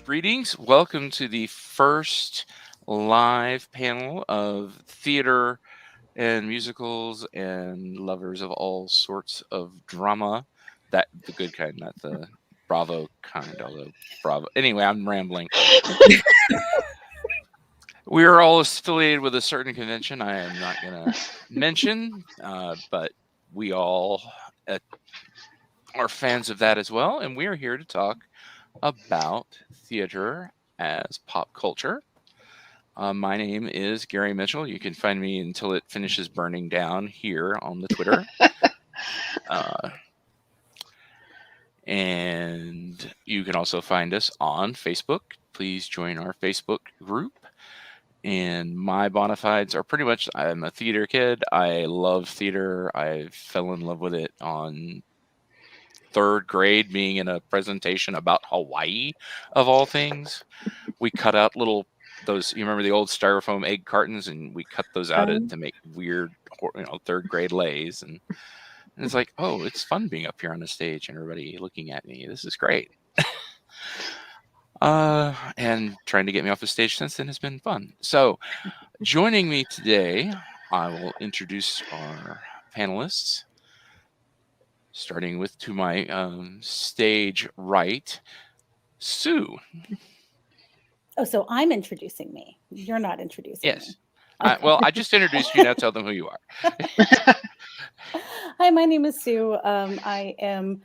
Greetings. Welcome to the first live panel of theater and musicals and lovers of all sorts of drama. That the good kind, not the Bravo kind, although Bravo. Anyway, I'm rambling. We are all affiliated with a certain convention I am not going to mention, but we all are fans of that as well. And we are here to talk about theater as pop culture. My name is Gary Mitchell. You can find me until it finishes burning down here on the Twitter. And you can also find us on Facebook. Please join our Facebook group. And my bona fides are pretty much, I'm a theater kid. I love theater. I fell in love with it on third grade, being in a presentation about Hawaii, of all things. We cut out those, you remember the old styrofoam egg cartons, and we cut those out to make weird, third grade lays. And it's like, oh, it's fun being up here on the stage and everybody looking at me. This is great. And trying to get me off the stage since then has been fun. So joining me today, I will introduce our panelists, starting with to my stage right, Sue. Oh, so I'm introducing me. You're not introducing me. Yes. Well, I just introduced you. Now tell them who you are. Hi, my name is Sue. I am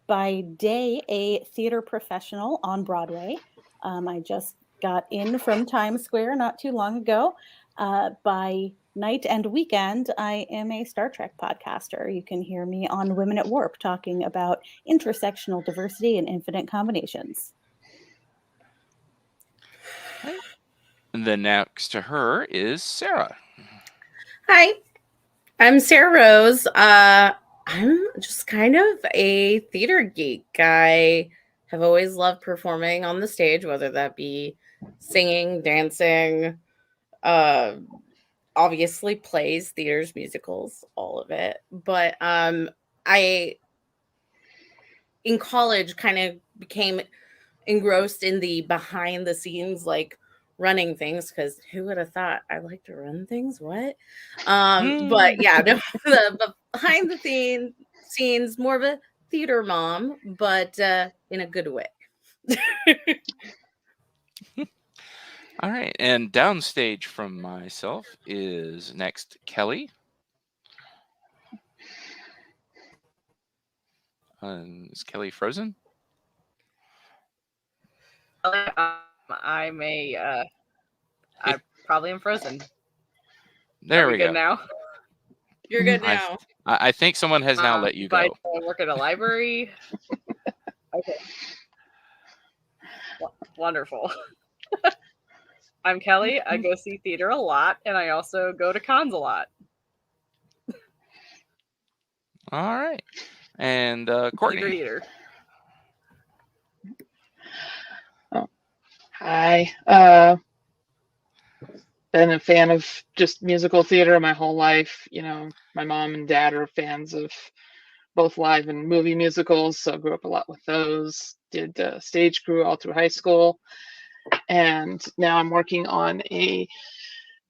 by day a theater professional on Broadway. I just got in from Times Square not too long ago. By night and weekend, I am a Star Trek podcaster. You can hear me on Women at Warp talking about intersectional diversity and infinite combinations. And then next to her is Sarah. Hi, I'm Sarah Rose. I'm just kind of a theater geek. I have always loved performing on the stage, whether that be singing, dancing, obviously plays, theaters, musicals, all of it. But I, in college, kind of became engrossed in the behind the scenes, like running things, because who would have thought I like to run things? What? But yeah, the behind the scenes, more of a theater mom, but in a good way. All right, and downstage from myself is next Kelly. Is Kelly frozen? I probably am frozen. There we good go. Now you're good now. I think someone has now let you go. I work at a library. Okay. Wonderful. I'm Kelly. I go see theater a lot, and I also go to cons a lot. All right. And Courtney. Theater. Oh. Hi. Been a fan of just musical theater my whole life. My mom and dad are fans of both live and movie musicals, so I grew up a lot with those. Did stage crew all through high school. And now I'm working on a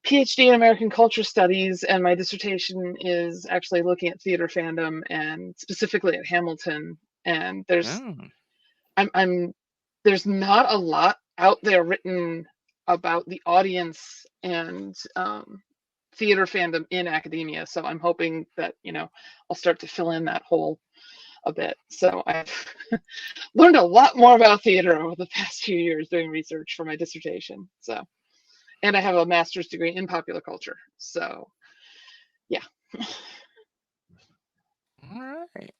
PhD in American Culture Studies, and my dissertation is actually looking at theater fandom and specifically at Hamilton. And there's not a lot out there written about the audience and theater fandom in academia. So I'm hoping that, I'll start to fill in that hole a bit. So I've learned a lot more about theater over the past few years doing research for my dissertation. So, and I have a master's degree in popular culture. So, yeah. All right.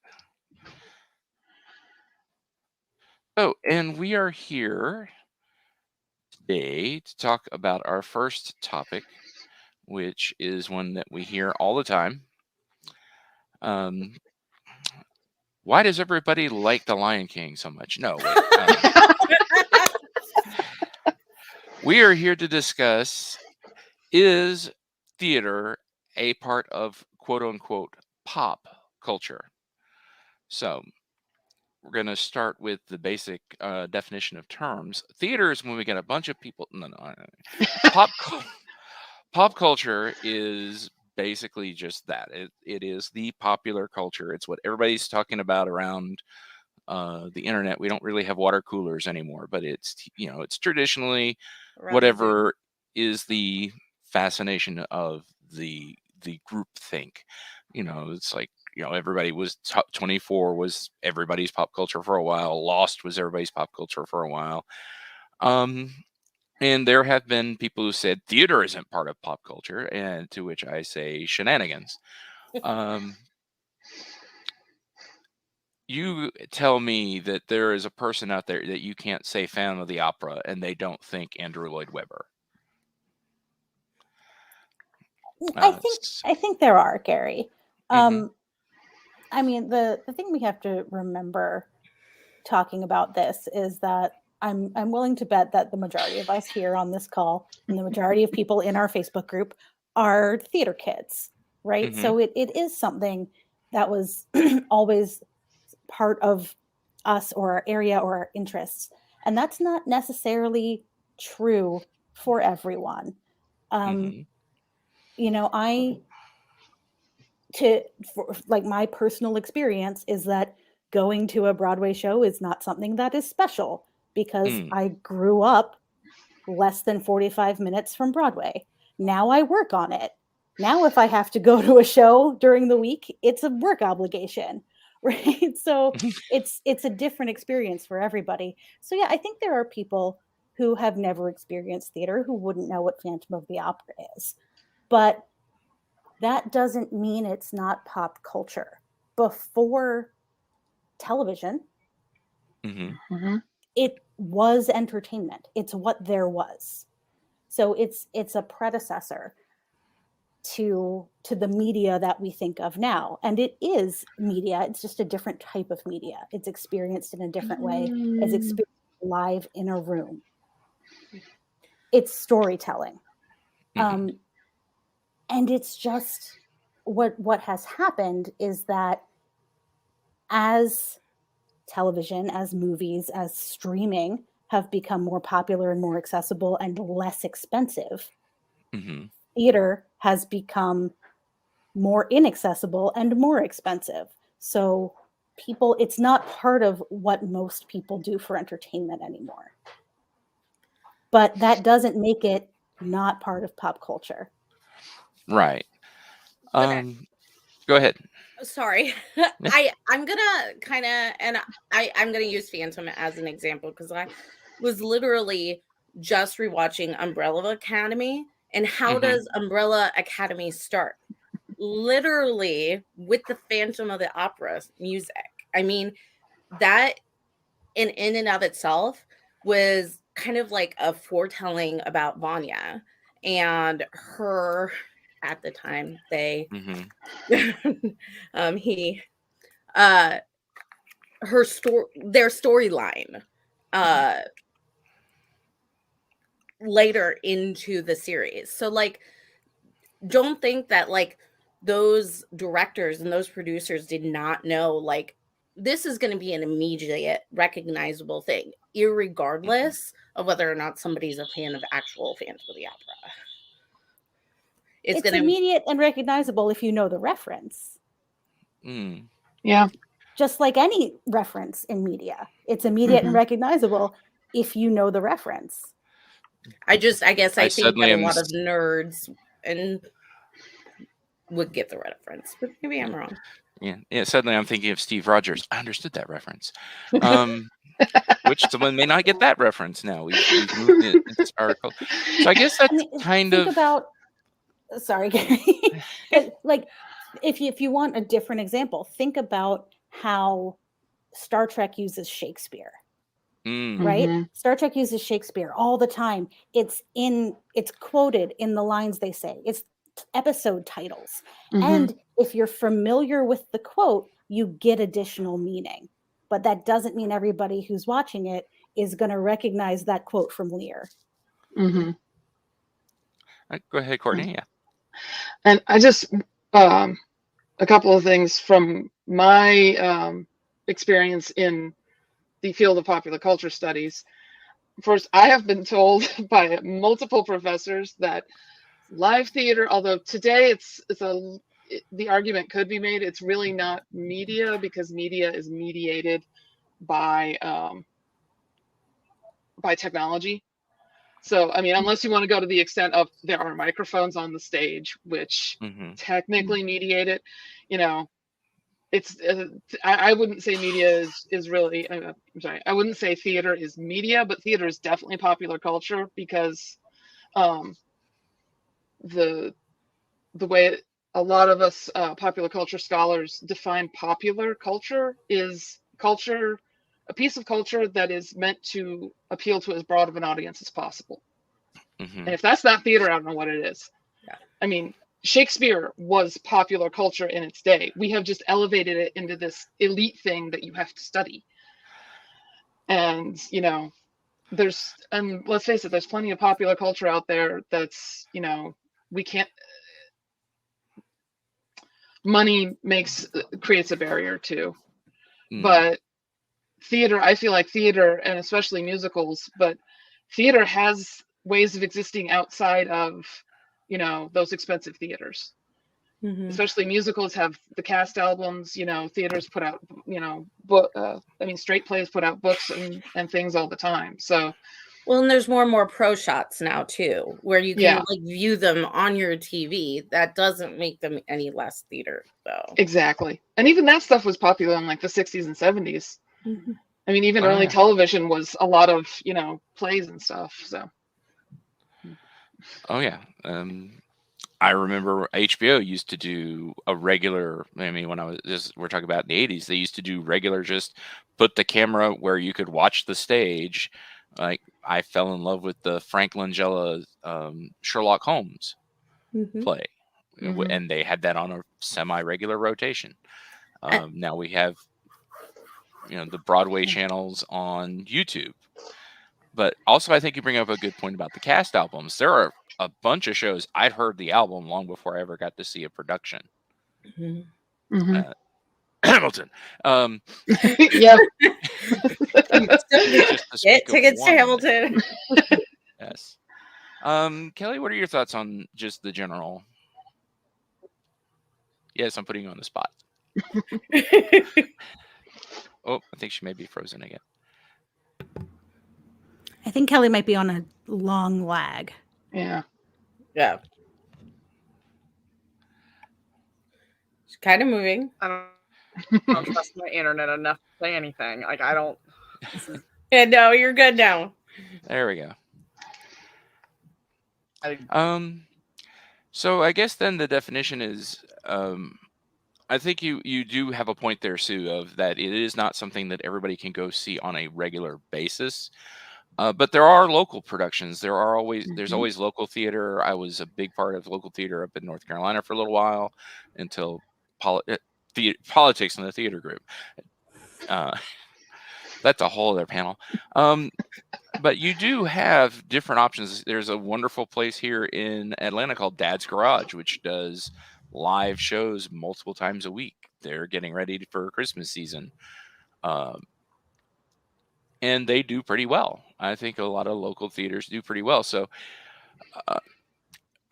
Oh, and we are here today to talk about our first topic, which is one that we hear all the time. Why does everybody like The Lion King so much? No, wait. We are here to discuss, is theater a part of quote unquote pop culture? So we're going to start with the basic definition of terms. Theater is when we get a bunch of people. No. Pop pop culture is basically just that. It is the popular culture. It's what everybody's talking about around the internet. We don't really have water coolers anymore, but it's it's traditionally Around whatever is the fascination of the group think. It's like everybody was 24 was everybody's pop culture for a while. Lost was everybody's pop culture for a while. And there have been people who said theater isn't part of pop culture, and to which I say shenanigans. You tell me that there is a person out there that you can't say fan of the opera and they don't think Andrew Lloyd Webber. I think there are, Gary. Mhm. I mean, the thing we have to remember talking about this is that I'm willing to bet that the majority of us here on this call and the majority of people in our Facebook group are theater kids, right? Mhm. So it is something that was always part of us or our area or our interests. And that's not necessarily true for everyone. Mhm. Like my personal experience is that going to a Broadway show is not something that is special because I grew up less than 45 minutes from Broadway. Now I work on it. Now if I have to go to a show during the week, it's a work obligation, right? So it's a different experience for everybody. So yeah, I think there are people who have never experienced theater who wouldn't know what Phantom of the Opera is. But that doesn't mean it's not pop culture. Before television, it was entertainment. It's what there was. So it's a predecessor to the media that we think of now. And it is media. It's just a different type of media. It's experienced in a different way. It's experienced live in a room. It's storytelling. And it's just what has happened is that as television, as movies, as streaming have become more popular and more accessible and less expensive, theater has become more inaccessible and more expensive. So it's not part of what most people do for entertainment anymore. But that doesn't make it not part of pop culture. Right. Go ahead. Sorry. I'm gonna kind of, and I'm gonna use Phantom as an example because I was literally just rewatching Umbrella Academy. And how does Umbrella Academy start? Literally with the Phantom of the Opera music. I mean, that in and of itself was kind of like a foretelling about Vanya and her at the time they her story, their storyline later into the series. So like don't think that like those directors and those producers did not know like this is going to be an immediate recognizable thing irregardless of whether or not somebody's a fan of actual Phantom of the Opera. It's gonna immediate and recognizable if you know the reference. Yeah. Just like any reference in media, it's immediate and recognizable if you know the reference. I guess I think that a lot of nerds and would get the reference, but maybe I'm wrong. Yeah. Suddenly I'm thinking of Steve Rogers. I understood that reference. Which someone may not get that reference now. We've moved into this article. So I guess that's sorry, Gary. Like if you want a different example, think about how Star Trek uses Shakespeare. Right? Star Trek uses Shakespeare all the time. It's quoted in the lines they say. It's episode titles. And if you're familiar with the quote, you get additional meaning. But that doesn't mean everybody who's watching it is going to recognize that quote from Lear. Go ahead, Courtney. Yeah. And I just a couple of things from my experience in the field of popular culture studies. First, I have been told by multiple professors that live theater, although today the argument could be made, it's really not media, because media is mediated by technology. So, I mean, unless you want to go to the extent of there are microphones on the stage, which technically mediate it, you know, it's, I wouldn't say media is really, I'm sorry, I wouldn't say theater is media, but theater is definitely popular culture, because the way a lot of us popular culture scholars define popular culture is culture, a piece of culture that is meant to appeal to as broad of an audience as possible. And if that's not theater, I don't know what it is. Yeah. I mean, Shakespeare was popular culture in its day. We have just elevated it into this elite thing that you have to study. And, you know, and let's face it, there's plenty of popular culture out there that's, you know, we can't, money creates a barrier too. But theater, I feel like theater, and especially musicals, but theater has ways of existing outside of, you know, those expensive theaters. Especially musicals have the cast albums, you know, theaters put out, you know, straight plays put out books and things all the time. So, well, and there's more and more pro shots now too, where you can like view them on your TV. That doesn't make them any less theater, though. Exactly. And even that stuff was popular in like the 60s and 70s. I mean, even early television was a lot of, you know, plays and stuff. So. Oh yeah. I remember HBO used to do a regular, I mean, when we're talking about in the 80s, they used to do regular, just put the camera where you could watch the stage. Like, I fell in love with the Frank Langella Sherlock Holmes play. And they had that on a semi-regular rotation. Now we have, you know, the Broadway channels on YouTube. But also, I think you bring up a good point about the cast albums. There are a bunch of shows I'd heard the album long before I ever got to see a production. Hamilton. Yeah. Get tickets to Hamilton. Yes. Kelly, what are your thoughts on just the general? Yes, I'm putting you on the spot. Oh, I think she may be frozen again. I think Kelly might be on a long lag. Yeah. Yeah. She's kind of moving. I don't trust my internet enough to say anything. Like, I don't. Yeah, no, you're good now. There we go. So I guess then the definition is, I think you do have a point there, Sue, of that it is not something that everybody can go see on a regular basis. But there are local productions. There's always local theater. I was a big part of local theater up in North Carolina for a little while, until politics in the theater group. That's a whole other panel. But you do have different options. There's a wonderful place here in Atlanta called Dad's Garage, which does live shows multiple times a week. They're getting ready for Christmas season. And they do pretty well. I think a lot of local theaters do pretty well. So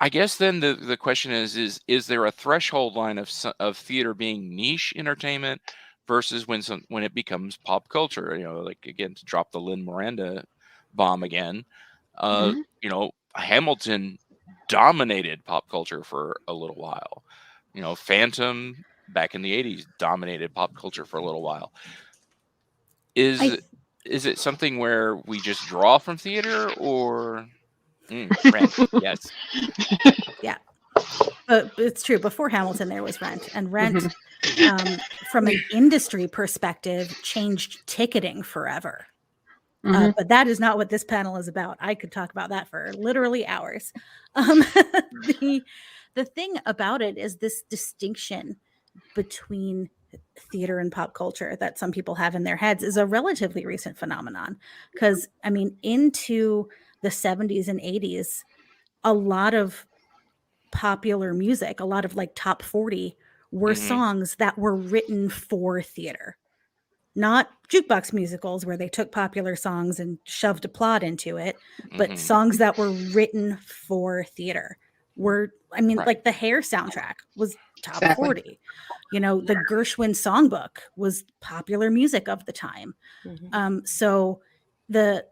I guess then the question is there a threshold line of theater being niche entertainment versus when it becomes pop culture? You know, like, again, to drop the Lin Miranda bomb again, you know, Hamilton dominated pop culture for a little while. You know, Phantom back in the 80s dominated pop culture for a little while. Is it something where we just draw from theater, or Rent? Yes. Yeah. But it's true. Before Hamilton, there was Rent, and Rent, from an industry perspective, changed ticketing forever. But that is not what this panel is about. I could talk about that for literally hours. The thing about it is this distinction between theater and pop culture that some people have in their heads is a relatively recent phenomenon. Because, I mean, into the 70s and 80s, a lot of popular music, a lot of like top 40 were songs that were written for theater, not jukebox musicals where they took popular songs and shoved a plot into it, but Mhm. songs that were written for theater. Right. Like the Hair soundtrack was top Exactly. 40. You know, the Gershwin songbook was popular music of the time. So the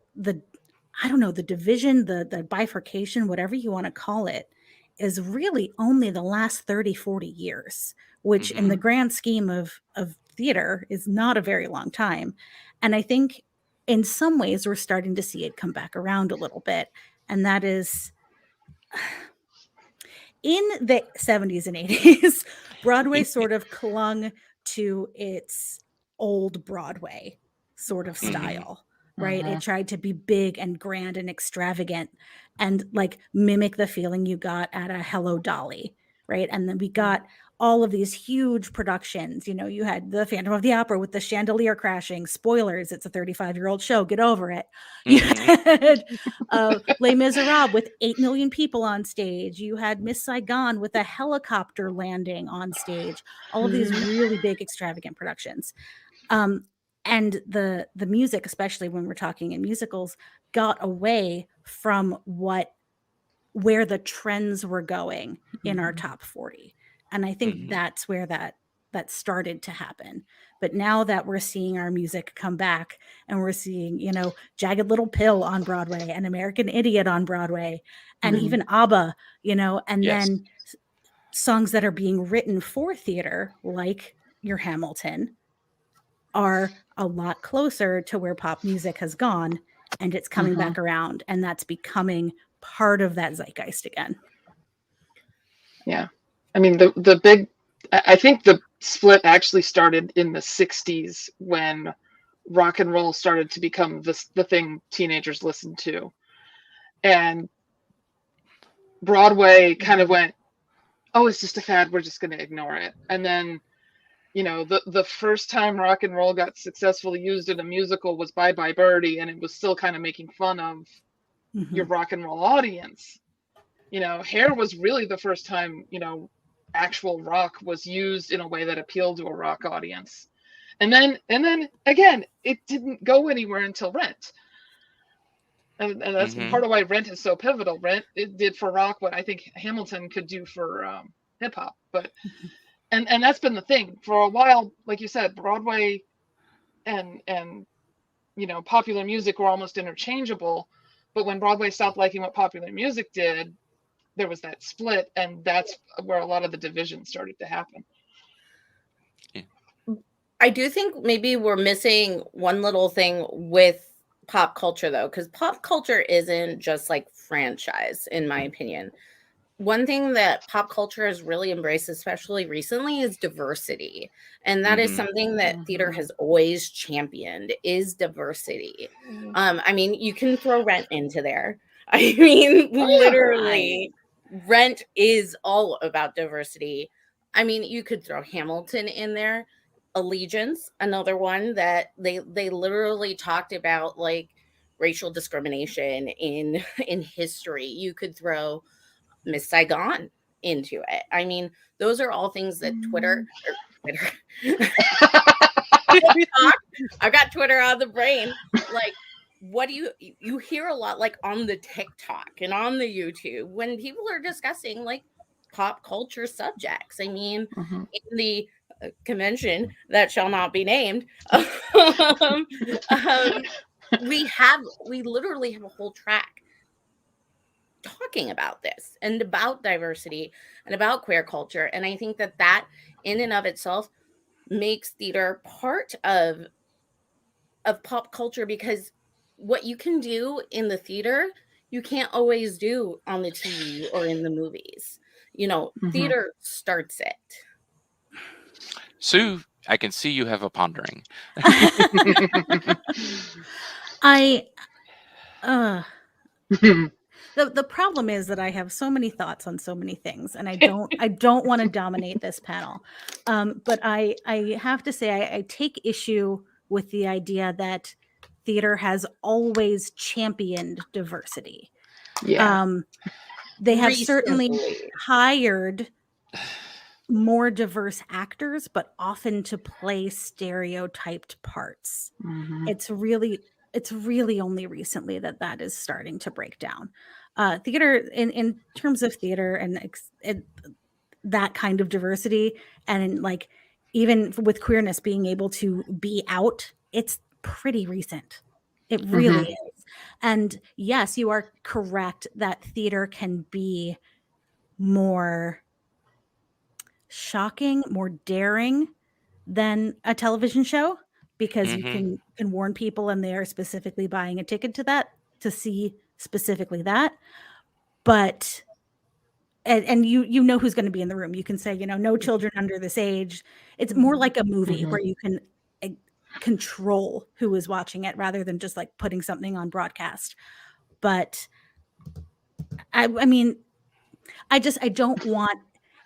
I don't know, the division, the bifurcation, whatever you want to call it, is really only the last 30, 40 years, which in the grand scheme of theater is not a very long time. And I think in some ways we're starting to see it come back around a little bit. And that is in the 70s and 80s, Broadway sort of clung to its old Broadway sort of style, right? It tried to be big and grand and extravagant and like mimic the feeling you got at a Hello Dolly, right? And then we got all of these huge productions. You know, you had the Phantom of the Opera with the chandelier crashing. Spoilers, it's a 35-year-old show. Get over it. You had Les Miserables with 8 million people on stage. You had Miss Saigon with a helicopter landing on stage. All of these really big, extravagant productions. And the music, especially when we're talking in musicals, got away from where the trends were going in our top 40. And I think that's where that started to happen. But now that we're seeing our music come back and we're seeing, you know, Jagged Little Pill on Broadway and American Idiot on Broadway and even ABBA, you know, and then songs that are being written for theater, like your Hamilton, are a lot closer to where pop music has gone, and it's coming back around, and that's becoming part of that zeitgeist again. Yeah. I mean, I think the split actually started in the 60s when rock and roll started to become the thing teenagers listened to. And Broadway kind of went, oh, it's just a fad, we're just going to ignore it. And then, you know, the first time rock and roll got successfully used in a musical was Bye Bye Birdie, and it was still kind of making fun of your rock and roll audience. You know, Hair was really the first time, you know, actual rock was used in a way that appealed to a rock audience. And then again, it didn't go anywhere until Rent. And that's part of why Rent is so pivotal. Rent, it did for rock what I think Hamilton could do for hip hop. But and that's been the thing for a while. Like you said, Broadway and you know, popular music were almost interchangeable. But when Broadway stopped liking what popular music did, there was that split, and that's where a lot of the division started to happen. I do think maybe we're missing one little thing with pop culture, though, because pop culture isn't just like franchise, in my opinion. One thing that pop culture has really embraced, especially recently, is diversity. And that is something that theater has always championed, is diversity. I mean, you can throw Rent into there. I mean, literally, Rent is all about diversity. I mean, you could throw Hamilton in there. Allegiance, another one that they literally talked about, like, racial discrimination in history. You could throw Miss Saigon into it. I mean, those are all things that Twitter. I've got Twitter on the brain. Like, what do you hear a lot, like on the TikTok and on the YouTube, when people are discussing like pop culture subjects. I mean, in the convention that shall not be named, we literally have a whole track talking about this and about diversity and about queer culture. And I think that in and of itself makes theater part of pop culture, because what you can do in the theater, you can't always do on the TV or in the movies. You know, theater starts it. Sue, I can see you have a pondering. The problem is that I have so many thoughts on so many things, and I don't want to dominate this panel. But I have to say I take issue with the idea that theater has always championed diversity. Yeah. They have certainly hired more diverse actors, but often to play stereotyped parts. Mhm. It's really only recently that is starting to break down. Theater, in terms of theater and that kind of diversity, and like even with queerness being able to be out, it's pretty recent. It really Mhm. is. And yes, you are correct that theater can be more shocking, more daring than a television show, because you Mm-hmm. can warn people and they are specifically buying a ticket to that to see specifically that. But and you know who's going to be in the room. You can say, no children under this age. It's more like a movie Mhm. where you can uh, control who is watching it rather than just like putting something on broadcast. But I mean, I don't want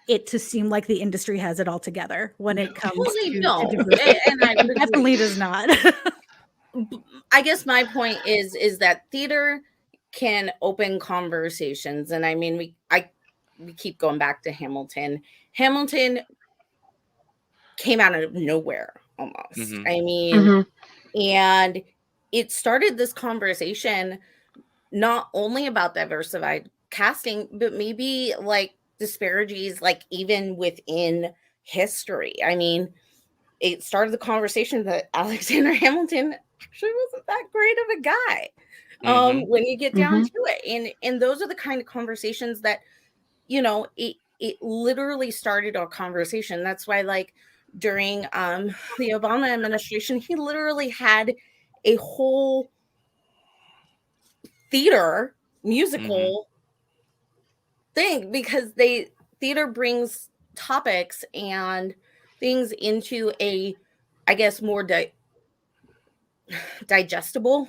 it to seem like the industry has it all together when it comes Well, they to don't, diversity. and I would It definitely agree. does not. I guess my point is that theater can open conversations, and I mean we keep going back to Hamilton. Hamilton came out of nowhere almost. Mm-hmm. I mean, Mhm. and it started this conversation not only about diversified casting, but maybe like disparities, like even within history. I mean, it started the conversation that Alexander Hamilton actually wasn't that great of a guy. Mm-hmm. When you get down Mhm. to it, and those are the kind of conversations that it literally started our conversation. That's why, like, during the Obama administration, he literally had a whole theater Mm-hmm. musical thing, because theater brings topics and things into a, I guess, more digestible,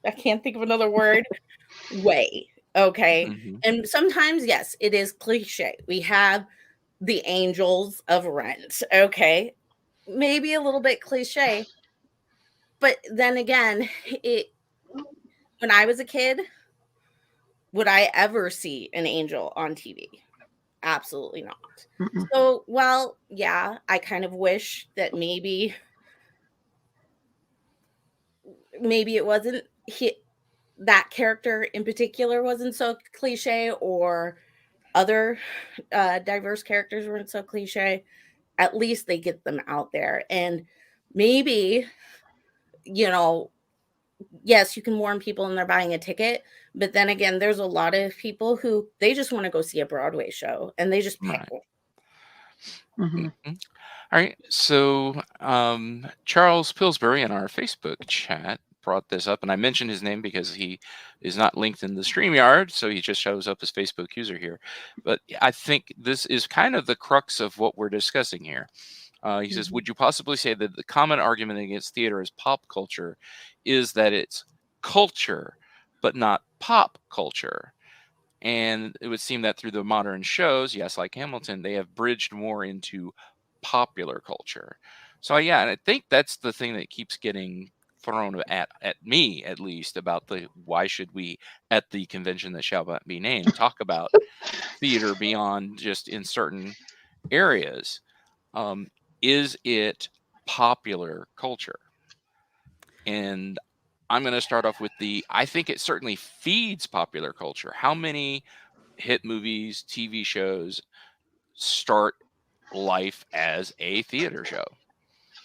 I can't think of another word, way. Okay. Mm-hmm. And sometimes, yes, it is cliche. We have the angels of Rent. Okay. Maybe a little bit cliche. But then again, it when I was a kid, would I ever see an angel on TV? Absolutely not. Mhm. So, well, yeah, I kind of wish that maybe it wasn't that character in particular wasn't so cliche, or other diverse characters weren't so cliche. At least they get them out there, and maybe, you know yes, you can warn people and they're buying a ticket, but then again, there's a lot of people who they just want to go see a Broadway show and they just pay. Right. Mhm. Mhm. All right. So Charles Pillsbury in our Facebook chat brought this up, and I mentioned his name because he is not linked in the StreamYard, so he just shows up as Facebook user here. But I think this is kind of the crux of what we're discussing here. He says, Mhm. would you possibly say that the common argument against theater as pop culture is that it's culture, but not pop culture? And it would seem that through the modern shows, yes, like Hamilton, they have bridged more into popular culture. So yeah, and I think that's the thing that keeps getting thrown at me, at least, about the why should we, at the convention that shall not be named, talk about theater beyond just in certain areas. Um, is it popular culture? And I'm going to start off with I think it certainly feeds popular culture. How many hit movies, TV shows start life as a theater show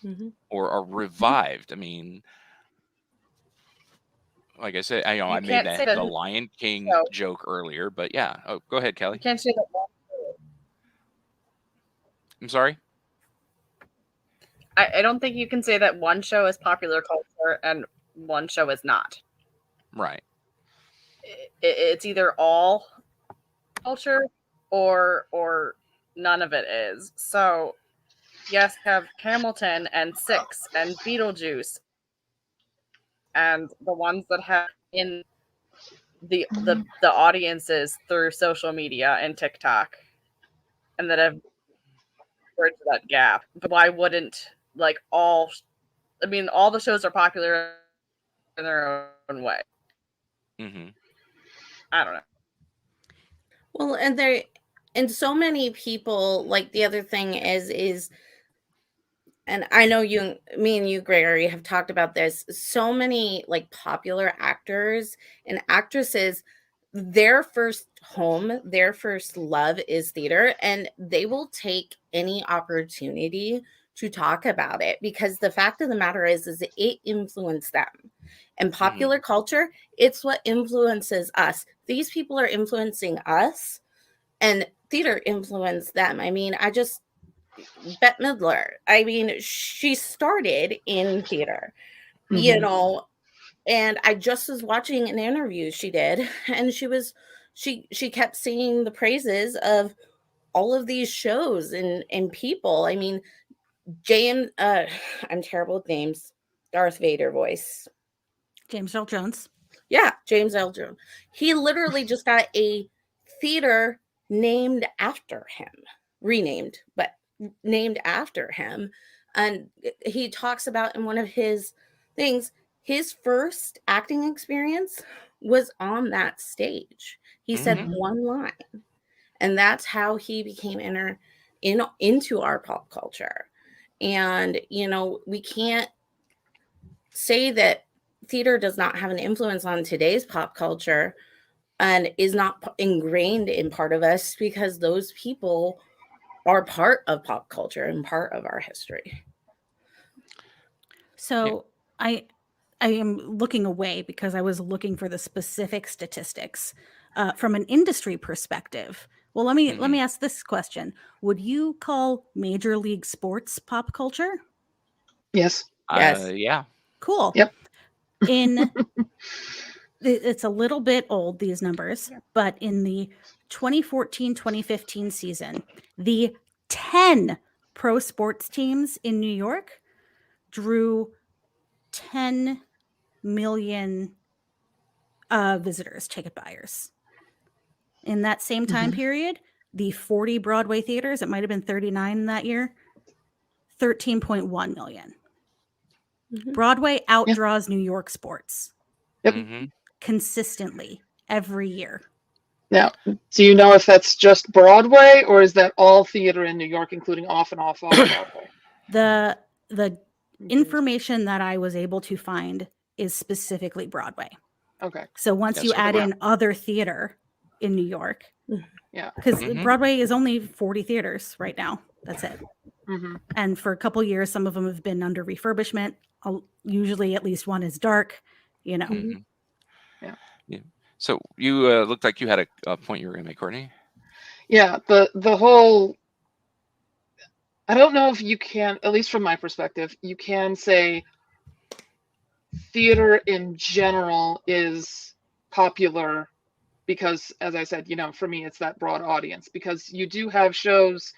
Mhm. or are revived? I mean, like I said, I You made can't say that that the Lion King so joke earlier, but yeah. Oh, go ahead, you Kelly. can't say that I'm sorry. I don't think you can say that one show is popular culture and one show is not. Right. It's either all culture or none of it is. So yes, have Hamilton and Six and Beetlejuice and the ones that have in the audiences through social media and TikTok and that have bridged that gap. But why wouldn't like all? I mean, all the shows are popular in their own way. Mm-hmm. I don't know. Well, and they and so many people, like, the other thing is, and I know me and you, Gregory, have talked about this. So many like popular actors and actresses, their first home, their first love is theater, and they will take any opportunity to talk about it, because the fact of the matter is it influenced them. And popular culture, it's what influences us. These people are influencing us, and theater influenced them. I mean, Bette Midler, I mean, she started in theater, you know, and I just was watching an interview she did, and she kept singing the praises of all of these shows and people. I mean, James, I'm terrible with names. Darth Vader voice. James Earl Jones. Yeah, James Earl Jones. He literally just got a theater named after him, renamed, but named after him. And he talks about in one of his things, his first acting experience was on that stage. He said one line, and that's how he became into our pop culture. And, you know, we can't say that theater does not have an influence on today's pop culture and is not ingrained in part of us, because those people are part of pop culture and part of our history. So I am looking away because I was looking for the specific statistics from an industry perspective. Well, let me ask this question: would you call Major League Sports pop culture? Yes. Yes. Yeah. Cool. Yep. It's a little bit old, these numbers, but in the 2014-2015 season, the 10 pro sports teams in New York drew 10 million visitors, ticket buyers. In that same time period, the 40 Broadway theaters, it might have been 39 that year, 13.1 million. Broadway outdraws New York sports consistently every year. Now, do you know if that's just Broadway, or is that all theater in New York, including off Broadway? The information that I was able to find is specifically Broadway. Okay. So once you add in other theater in New York, because Broadway is only 40 theaters right now. That's it. And for a couple of years, some of them have been under refurbishment. Usually at least one is dark, you know. Yeah. So you looked like you had a point you were going to make, Courtney. Yeah, the whole, I don't know if you can, at least from my perspective, you can say theater in general is popular because, as I said, you know, for me, it's that broad audience, because you do have shows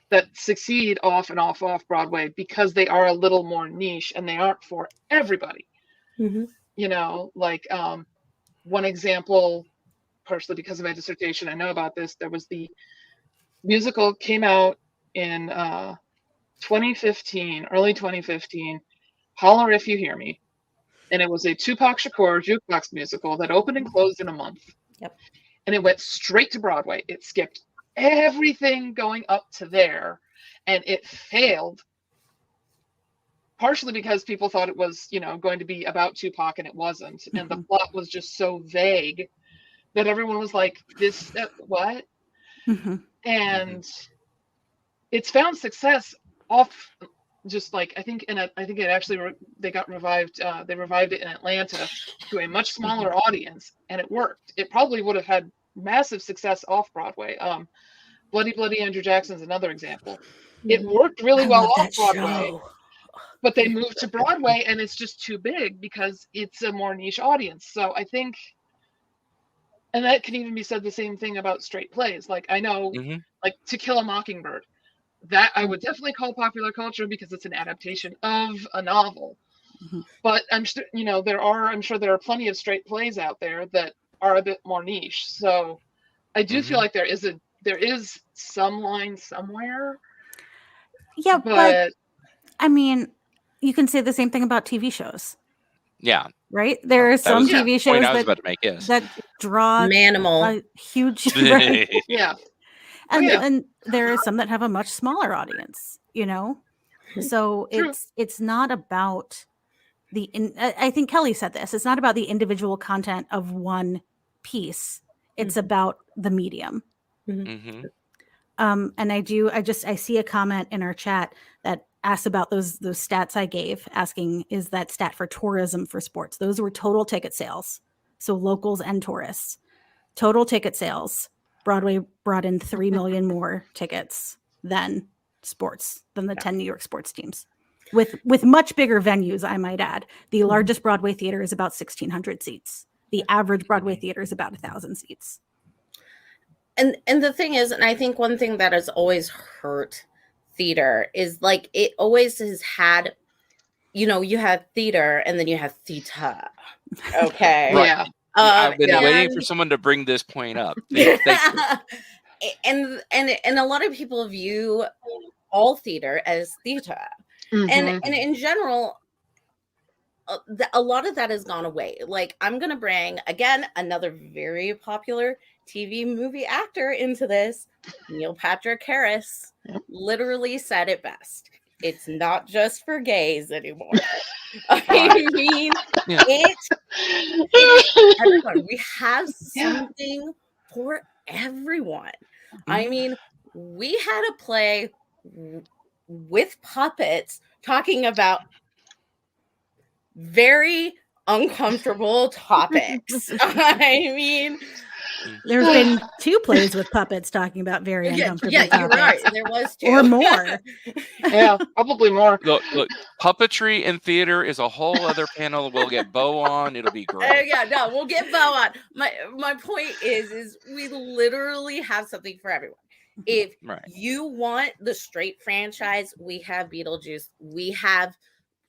that succeed off Broadway because they are a little more niche and they aren't for everybody. You know, like one example, partially because of my dissertation, I know about this. There was the musical came out in 2015, early 2015, Holler If You Hear Me. And it was a Tupac Shakur jukebox musical that opened and closed in a month. And it went straight to Broadway. It skipped everything going up to there, and it failed, partially because people thought it was, you know, going to be about Tupac, and it wasn't. And the plot was just so vague that everyone was like, this, what? And it's found success off, just like, I think it actually, they got revived, they revived it in Atlanta to a much smaller audience, and it worked. It probably would have had massive success off Broadway. Bloody Bloody Andrew Jackson's another example. It worked really well off Broadway, but they moved to Broadway and it's just too big because it's a more niche audience. So I think, and that can even be said the same thing about straight plays. Like, I know, like To Kill a Mockingbird, that I would definitely call popular culture because it's an adaptation of a novel. But I'm sure, you know, I'm sure there are plenty of straight plays out there that are a bit more niche. So I do feel like there is some line somewhere. Yeah, but I mean, you can say the same thing about TV shows. Yeah. Right? There are some TV shows I was about to make, yes, that draw Manimal. a huge right? And there are some that have a much smaller audience, you know? So True. it's not about I think Kelly said this. It's not about the individual content of one piece. It's about the medium. Mm-hmm. And I see a comment in our chat that asks about those stats I gave, asking, is that stat for tourism for sports? Those were total ticket sales. So locals and tourists. Total ticket sales. Broadway brought in 3 million more tickets than the 10 New York sports teams. With much bigger venues, I might add. The largest Broadway theater is about 1,600 seats. The average Broadway theater is about 1,000 seats. And the thing is, and I think one thing that has always hurt theater is like it always has had, you know, you have theater and then you have theater. Okay. Right. Yeah. I've been waiting for someone to bring this point up. Thank you. And a lot of people view all theater as theater. And in general, a lot of that has gone away. Like, I'm going to bring, again, another very popular TV movie actor into this. Neil Patrick Harris literally said it best. It's not just for gays anymore. I mean, it is everyone. We have something for everyone. I mean, we had a play with puppets talking about very uncomfortable topics. I mean, there's been 2 plays with puppets talking about very uncomfortable topics. You're right. There was 2 or more. Yeah, probably more. Look, puppetry and theater is a whole other panel. We'll get Bo on. It'll be great. We'll get Bo on. My point is we literally have something for everyone. If you want the straight franchise, we have Beetlejuice. We have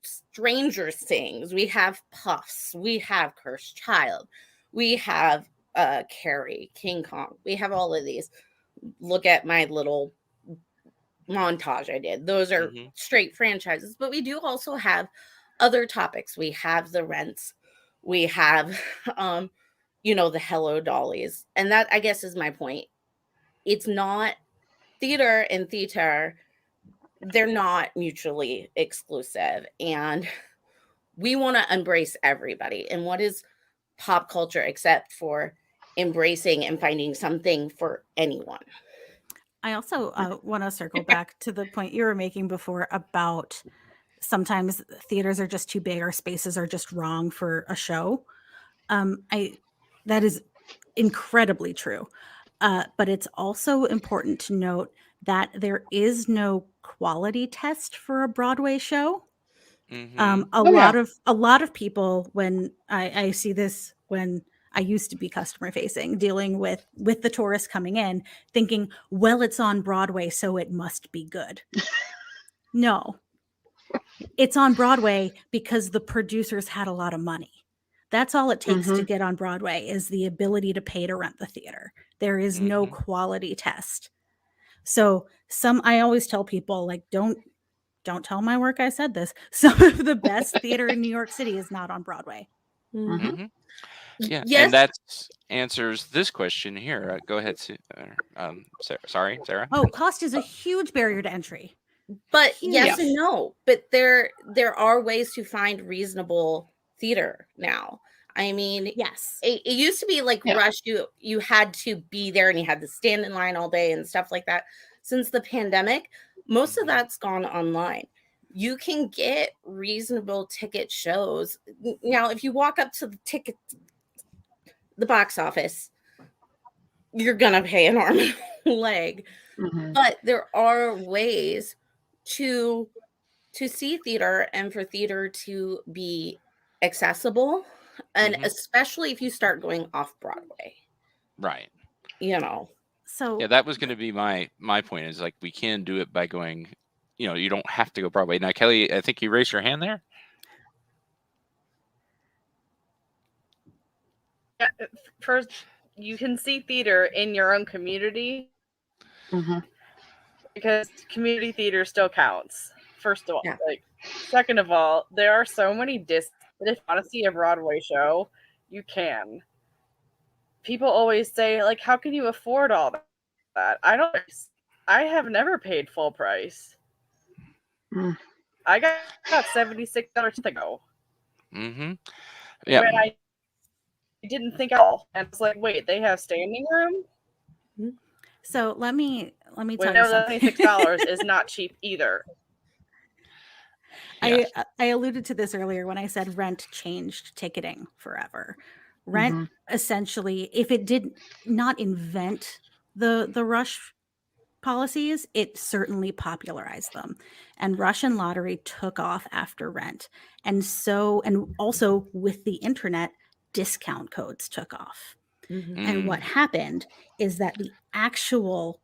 Stranger Things. We have Puffs. We have Cursed Child. We have Carrie, King Kong. We have all of these. Look at my little montage I did. Those are straight franchises, but we do also have other topics. We have the Rents. We have the Hello Dollies. And that, I guess, is my point. It's not theater and theater. They're not mutually exclusive. And we want to embrace everybody. And what is pop culture except for embracing and finding something for anyone? I also want to circle back to the point you were making before about sometimes theaters are just too big or spaces are just wrong for a show. That is incredibly true. But it's also important to note that there is no quality test for a Broadway show. A lot of people, when I see this, when I used to be customer facing, dealing with the tourists coming in, thinking, well, it's on Broadway, so it must be good. No, it's on Broadway because the producers had a lot of money. That's all it takes to get on Broadway, is the ability to pay to rent the theater. There is no quality test. So I always tell people, like, don't tell my work I said this. Some of the best theater in New York City is not on Broadway. Yeah, Yes. and that answers this question here. Go ahead, Sarah. Oh, cost is a huge barrier to entry. But yes and no. But there are ways to find reasonable theater now. I mean, yes, it used to be like rush. You had to be there and you had to stand in line all day and stuff like that. Since the pandemic, most of that's gone online. You can get reasonable ticket shows. Now, if you walk up to the box office, you're going to pay an arm and a leg. But there are ways to see theater and for theater to be accessible. And especially if you start going off Broadway. Right. So yeah, that was going to be my point, is like, we can do it by going, you don't have to go Broadway. Now, Kelly, I think you raised your hand there. Yeah, first, you can see theater in your own community because community theater still counts. First of all, second of all, there are so many discs that if you want to see a Broadway show, you can. People always say, like, how can you afford all that? that. I have never paid full price. Mm. I got $76 ago. Mm-hmm. Yeah. When I didn't think at all. And it's like, wait, they have standing room? So let me tell you Well, something. $76 is not cheap either. Yes. I alluded to this earlier when I said rent changed ticketing forever. Rent essentially, if it did not invent the rush policies, it certainly popularized them. And rush and lottery took off after rent. And also with the internet, discount codes took off. And what happened is that the actual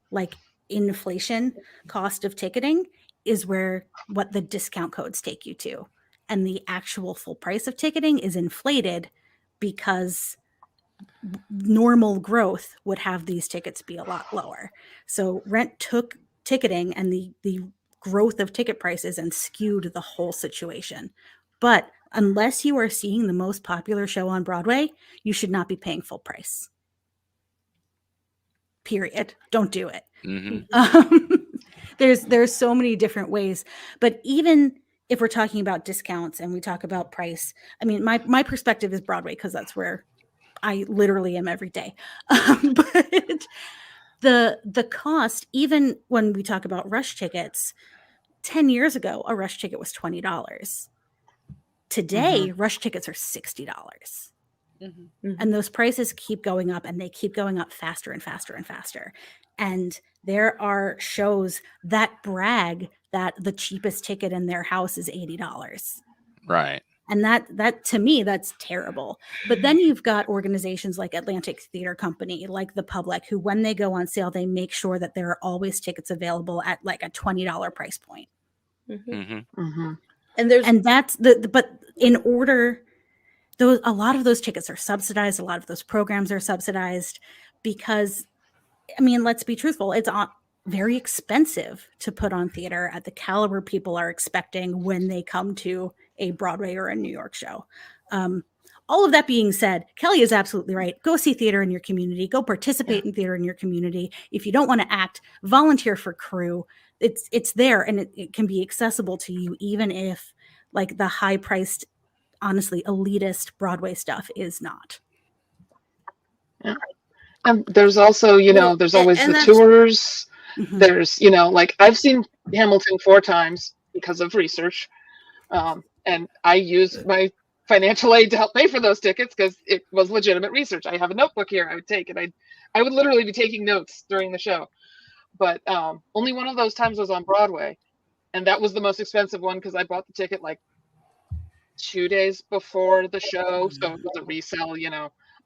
inflation cost of ticketing is what the discount codes take you to. And the actual full price of ticketing is inflated because normal growth would have these tickets be a lot lower. So rent took ticketing and the growth of ticket prices and skewed the whole situation. But unless you are seeing the most popular show on Broadway, you should not be paying full price. Period. Don't do it. There's so many different ways, but even if we're talking about discounts and we talk about price, I mean, my perspective is Broadway because that's where I literally am every day. But the cost, even when we talk about rush tickets, 10 years ago, a rush ticket was $20. Today, rush tickets are $60. And those prices keep going up, and they keep going up faster and faster and faster. And there are shows that brag that the cheapest ticket in their house is $80. Right. And that to me, that's terrible. But then you've got organizations like Atlantic Theater Company, like the Public, who when they go on sale, they make sure that there are always tickets available at like a $20 price point. And that's but in order, a lot of those tickets are subsidized. A lot of those programs are subsidized because, I mean, let's be truthful. It's very expensive to put on theater at the caliber people are expecting when they come to a Broadway or a New York show. All of that being said, Kelly is absolutely right. Go see theater in your community. Go participate in theater in your community. If you don't want to act, volunteer for crew. It's there, and it can be accessible to you, even if like the high-priced, honestly, elitist Broadway stuff is not. There's also, there's always the tours. There's, like I've seen Hamilton 4 times because of research. And I used my financial aid to help pay for those tickets because it was legitimate research. I have a notebook here I would take, and I would literally be taking notes during the show. But only one of those times was on Broadway. And that was the most expensive one because I bought the ticket like 2 days before the show. So it was a resale,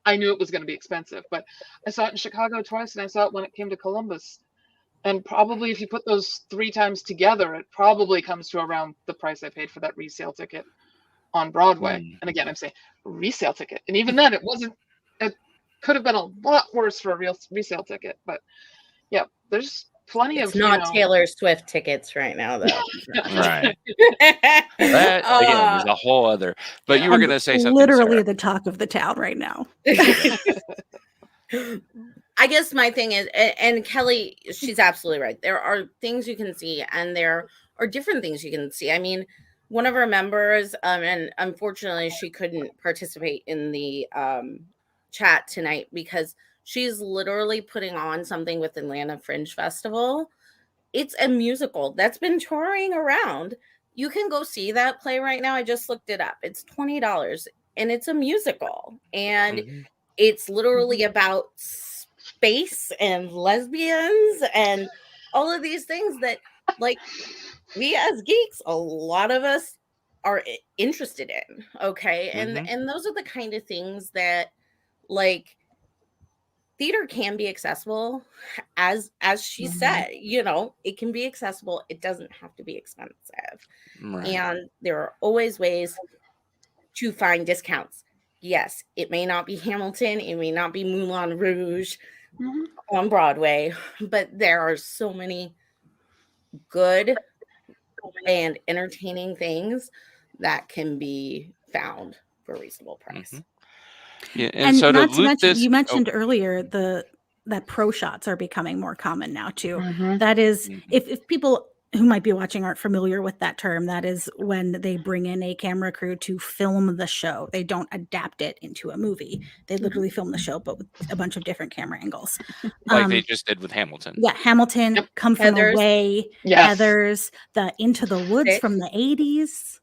I knew it was going to be expensive. But I saw it in Chicago twice, and I saw it when it came to Columbus. And probably if you put those 3 times together, it probably comes to around the price I paid for that resale ticket on Broadway. And again, I'm saying resale ticket. And even then, it could have been a lot worse for a real resale ticket. But yeah, there's plenty it's of. not Taylor Swift tickets right now, though. Right. That, again, is a whole other. But you were going to say something. Literally Sarah. the talk of the town right now. I guess my thing is, and Kelly, she's absolutely right. There are things you can see, and there are different things you can see. I mean, one of our members, and unfortunately, she couldn't participate in the chat tonight because she's literally putting on something with Atlanta Fringe Festival. It's a musical that's been touring around. You can go see that play right now. I just looked it up. It's $20, and it's a musical, and it's literally about space and lesbians and all of these things that, like, we as geeks, a lot of us are interested in. Okay. And those are the kind of things that, like, theater can be accessible, as she said, it can be accessible. It doesn't have to be expensive. And there are always ways to find discounts. Yes, it may not be Hamilton, it may not be Moulin Rouge on Broadway, but there are so many good and entertaining things that can be found for a reasonable price. Yeah, and so not to loop mention, this, you mentioned earlier the that pro shots are becoming more common now too. Mhm. That is, Mhm. if people who might be watching aren't familiar with that term, that is when they bring in a camera crew to film the show. They don't adapt it into a movie. They literally film the show, but with a bunch of different camera angles. Like they just did with Hamilton. Yeah, Hamilton, Yep. Come From Heathers. Away, Yes. Heathers, the Into the Woods Six. from the 80s.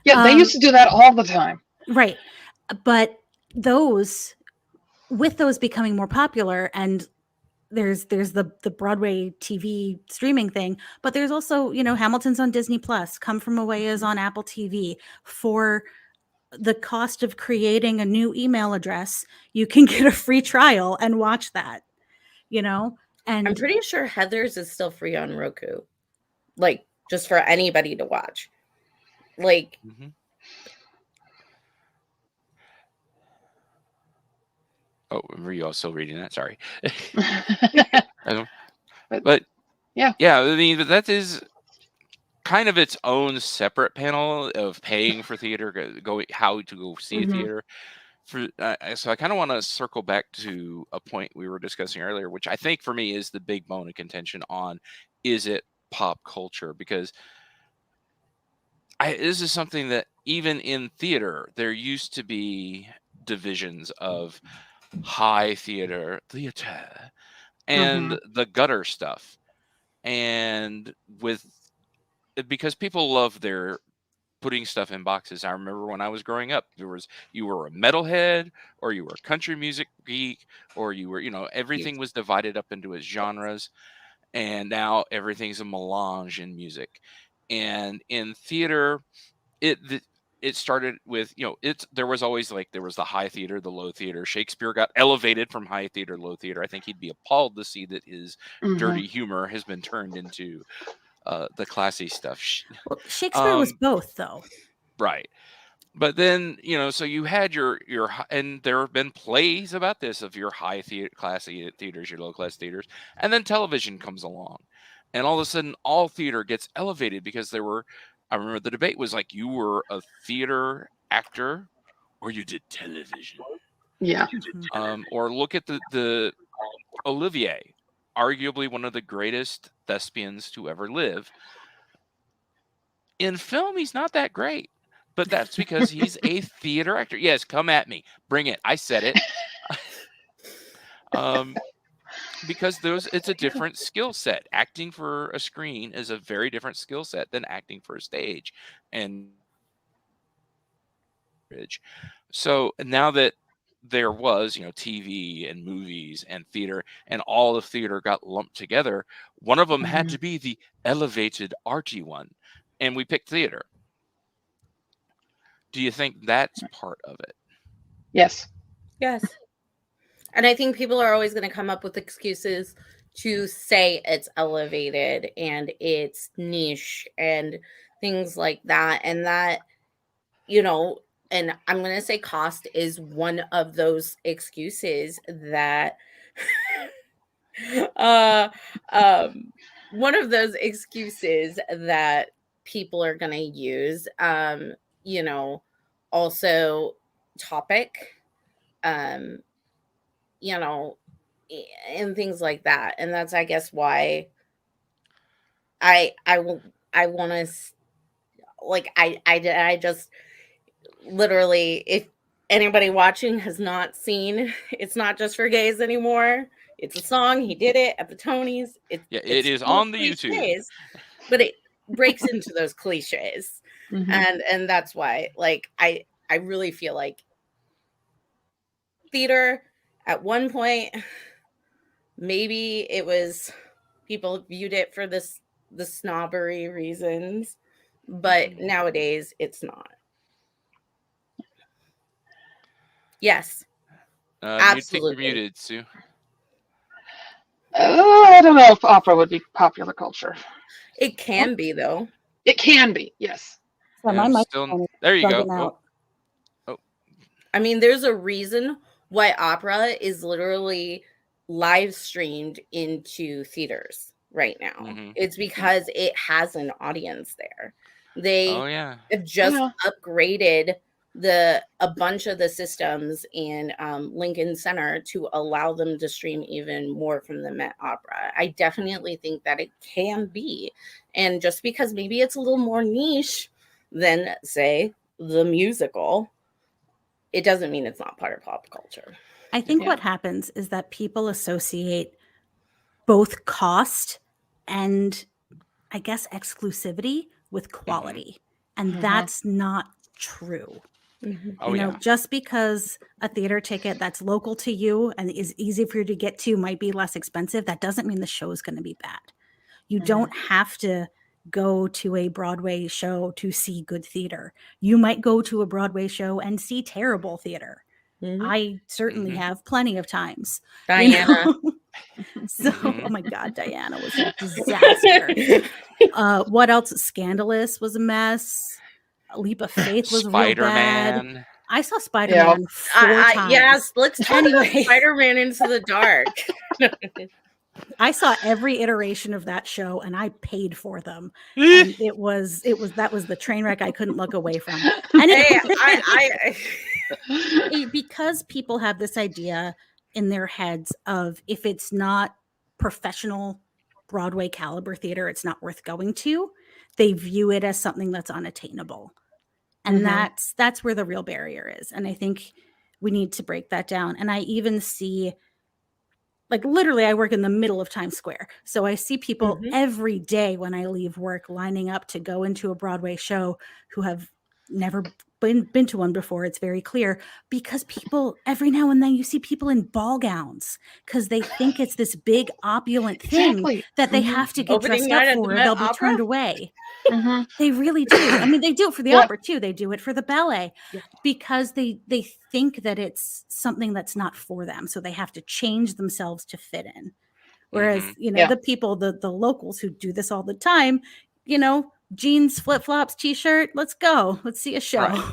Yeah, they used to do that all the time. Right. But those, with those becoming more popular, and there's the Broadway TV streaming thing, but there's also, you know, Hamilton's on Disney Plus, Come From Away is on Apple TV. For the cost of creating a new email address, you can get a free trial and watch that, you know? I'm And pretty sure Heathers is still free on Roku. Like, just for anybody to watch. Like, Mm-hmm. Oh, were you also reading that? Sorry. I don't, but yeah. I mean, but that is kind of its own separate panel of paying for theater, going how to go see a theater. So I kind of want to circle back to a point we were discussing earlier, which I think for me is the big bone of contention on, is it pop culture? Because this is something that even in theater, there used to be divisions of high theater, and the gutter stuff. And because people love their putting stuff in boxes. I remember when I was growing up, you were a metalhead, or you were a country music geek, or you were, everything was divided up into its genres. And now everything's a melange in music. And in theater, it started with, there was always there was the high theater, the low theater. Shakespeare got elevated from high theater to low theater. I think he'd be appalled to see that his dirty humor has been turned into the classy stuff. well, Shakespeare was both, though. Right. But then, so you had your and there have been plays about this, of your high class theaters, your low class theaters, and then television comes along, and all of a sudden all theater gets elevated, because I remember the debate was like, you were a theater actor or you did television. Yeah. Or look at the Olivier, arguably one of the greatest thespians to ever live. In film, he's not that great. But that's because he's a theater actor. Yes, come at me. Bring it. I said it. Because it's a different skill set. Acting for a screen is a very different skill set than acting for a stage. And so now that there was, TV and movies and theater, and all of theater got lumped together, one of them had to be the elevated arty one. And we picked theater. Do you think that's part of it? Yes. yes. And I think people are always going to come up with excuses to say it's elevated and it's niche and things like that. And that, and I'm going to say cost is one of those excuses that one of those excuses that people are going to use. Also topic, and things like that. And that's, I guess, why I want to, I just literally, if anybody watching has not seen It's Not Just for Gays anymore, it's a song. He did it at the Tonys. It is on the YouTube. But it breaks into those cliches. And that's why, I really feel like theater at one point, maybe it was, people viewed it for the snobbery reasons, but nowadays it's not. Yes. Absolutely. You're muted, Sue. I don't know if opera would be popular culture. It can be, though. It can be, yes. So there you go. Oh. I mean, there's a reason why opera is literally live streamed into theaters right now. It's because it has an audience there. They have just upgraded a bunch of the systems in Lincoln Center to allow them to stream even more from the Met Opera. I definitely think that it can be. And just because maybe it's a little more niche than, say, the musical, it doesn't mean it's not part of pop culture. I think what happens is that people associate both cost and, I guess, exclusivity with quality. And that's not true. Oh, you know, just because a theater ticket that's local to you and is easy for you to get to might be less expensive, that doesn't mean the show is going to be bad. You don't have to go to a Broadway show to see good theater. You might go to a Broadway show and see terrible theater. I certainly have plenty of times. Diana. So, oh my God, Diana was a disaster. What else? Scandalous was a mess. A Leap of Faith was real bad. Spider-Man. I saw Spider-Man 4 times. Yes, let's talk about Spider-Man Into the Dark. I saw every iteration of that show and I paid for them. And that was the train wreck I couldn't look away from. And because people have this idea in their heads of, if it's not professional Broadway caliber theater, it's not worth going to. They view it as something that's unattainable. And that's where the real barrier is. And I think we need to break that down. And I even see, like, literally, I work in the middle of Times Square. So I see people every day when I leave work lining up to go into a Broadway show who have never been to one before. It's very clear, because people, every now and then you see people in ball gowns because they think it's this big opulent thing that they have to get dressed up for, or they'll be turned away. They really do. I mean, they do it for the opera too. They do it for the ballet because they think that it's something that's not for them. So they have to change themselves to fit in. Whereas, you know, the people, the locals who do this all the time, you know, jeans, flip-flops, t-shirt, let's go. Let's see a show.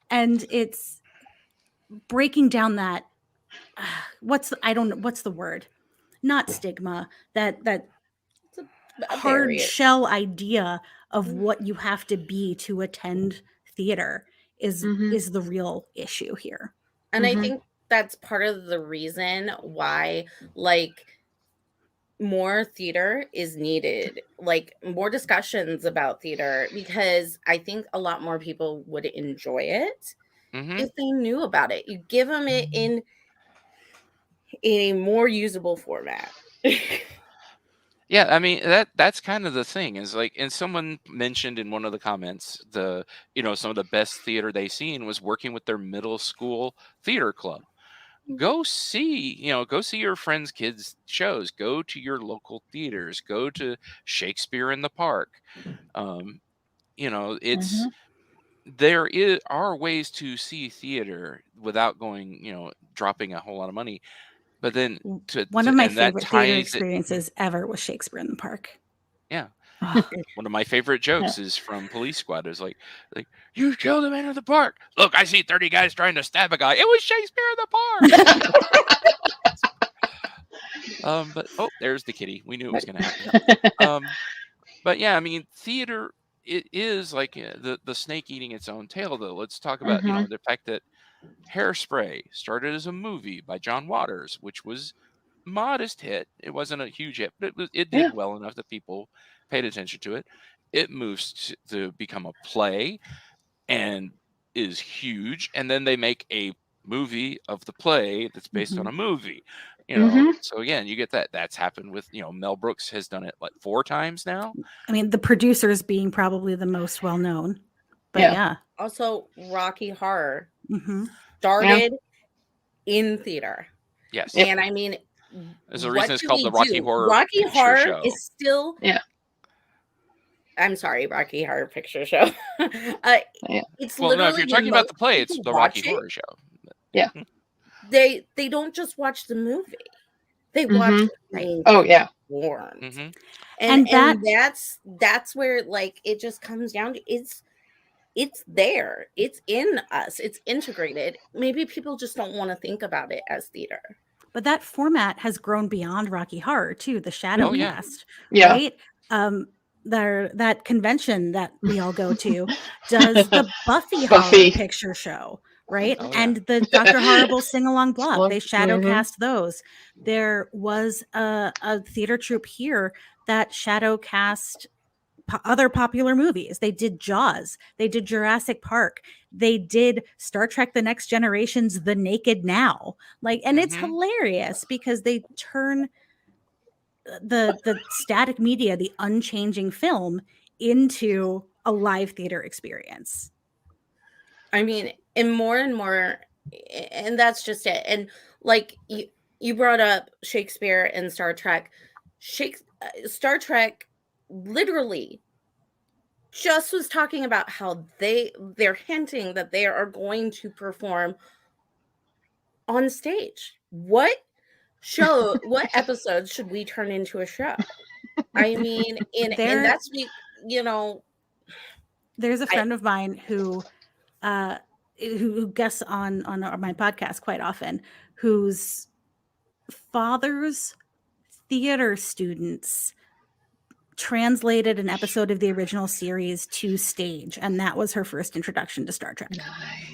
And it's breaking down that, what's the word? Not stigma, that hard shell idea of what you have to be to attend theater is the real issue here. And I think that's part of the reason why, like, more theater is needed, like more discussions about theater, because I think a lot more people would enjoy it if they knew about it. You give them it in a more usable format. Yeah, I mean, that's kind of the thing, is like, and someone mentioned in one of the comments, some of the best theater they seen was working with their middle school theater club. Go see your friends' kids' shows. Go to your local theaters. Go to Shakespeare in the Park. There are ways to see theater without going, dropping a whole lot of money. But then one of my favorite theater experiences ever was Shakespeare in the Park. Yeah. One of my favorite jokes is from Police Squad. It's like, you killed a man in the park. Look, I see 30 guys trying to stab a guy. It was Shakespeare in the park. But there's the kitty. We knew it was going to happen. But yeah, I mean, theater, it is like the snake eating its own tail, though. Let's talk about the fact that Hairspray started as a movie by John Waters, which was modest hit. It wasn't a huge hit, but it did well enough that people paid attention to it. It moves to become a play and is huge, and then they make a movie of the play that's based on a movie. So again, you get that. That's happened with Mel Brooks has done it like 4 times now. I mean, the producers being probably the most well known, but Also, Rocky Horror started in theater. Yes, and I mean, there's a reason it's called the Rocky Horror. Rocky Horror Show. Is still. I'm sorry, Rocky Horror Picture Show. It's literally. No, if you're talking about the play, it's the Rocky Horror Show. Yeah. They don't just watch the movie; they watch the formed. And that's where, like, it just comes down to it's there, it's in us, it's integrated. Maybe people just don't want to think about it as theater. But that format has grown beyond Rocky Horror too. The Shadow Cast, right? that convention that we all go to does the Buffy Horror Buffy. Picture Show, right? Oh, yeah. And the Dr. Horrible sing-along block, they Mhm. shadow cast those. There was a theater troupe here that shadow cast other popular movies. They did Jaws, they did Jurassic Park, they did Star Trek The Next Generation's The Naked Now. Like, and it's Mhm. hilarious because they turn the static media, the unchanging film, into a live theater experience. I mean, and more, and that's just it. And like you brought up Shakespeare and Star Trek. Star Trek literally just was talking about how they're hinting that they are going to perform on stage. What episodes should we turn into a show? I mean, and that's there's a friend of mine who guests on my podcast quite often, whose father's theater students translated an episode of the original series to stage, and that was her first introduction to Star Trek. Nice.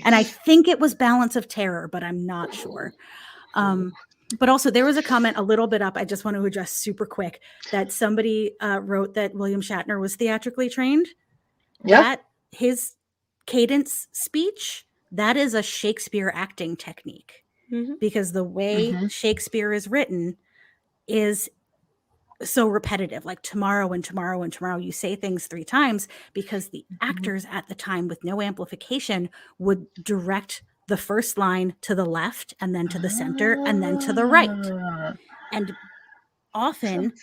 And I think it was Balance of Terror, but I'm not sure. But also there was a comment a little bit up I just want to address super quick, that somebody wrote that William Shatner was theatrically trained. Yep. That his cadence speech, that is a Shakespeare acting technique, because the way Shakespeare is written is so repetitive, like tomorrow and tomorrow and tomorrow. You say things 3 times because the actors at the time, with no amplification, would direct the first line to the left and then to the center and then to the right. And often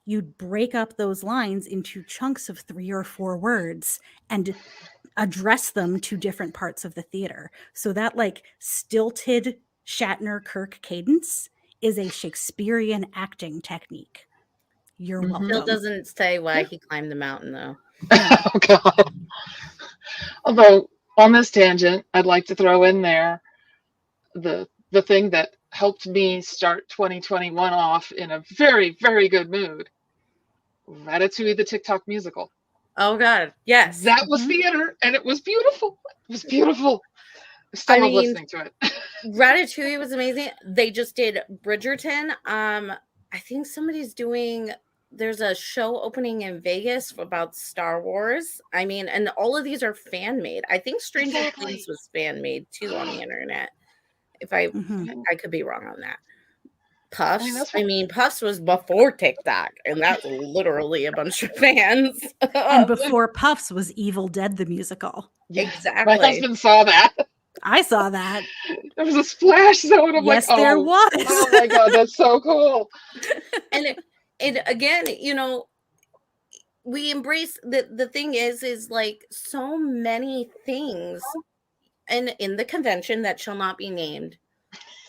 you'd break up those lines into chunks of 3 or 4 words and address them to different parts of the theater. So that like stilted Shatner Kirk cadence is a Shakespearean acting technique. You're welcome. Still doesn't say why he climbed the mountain, though. Oh God. Although on this tangent, I'd like to throw in there the thing that helped me start 2021 off in a very, very good mood. Ratatouille, the TikTok musical. Oh God, yes. That was theater, and it was beautiful. It was beautiful. I still love listening to it. Ratatouille was amazing. They just did Bridgerton. I think there's a show opening in Vegas about Star Wars. I mean, and all of these are fan made. I think Stranger Things was fan made too on the internet. If I could be wrong on that. Puffs. Puffs was before TikTok, and that's literally a bunch of fans. And before Puffs was Evil Dead the musical. Exactly. My husband saw that. I saw that. There was a splash zone. I'm yes, like, there was. Oh my God, that's so cool. And again, we embrace the thing is like so many things, and in the convention that shall not be named,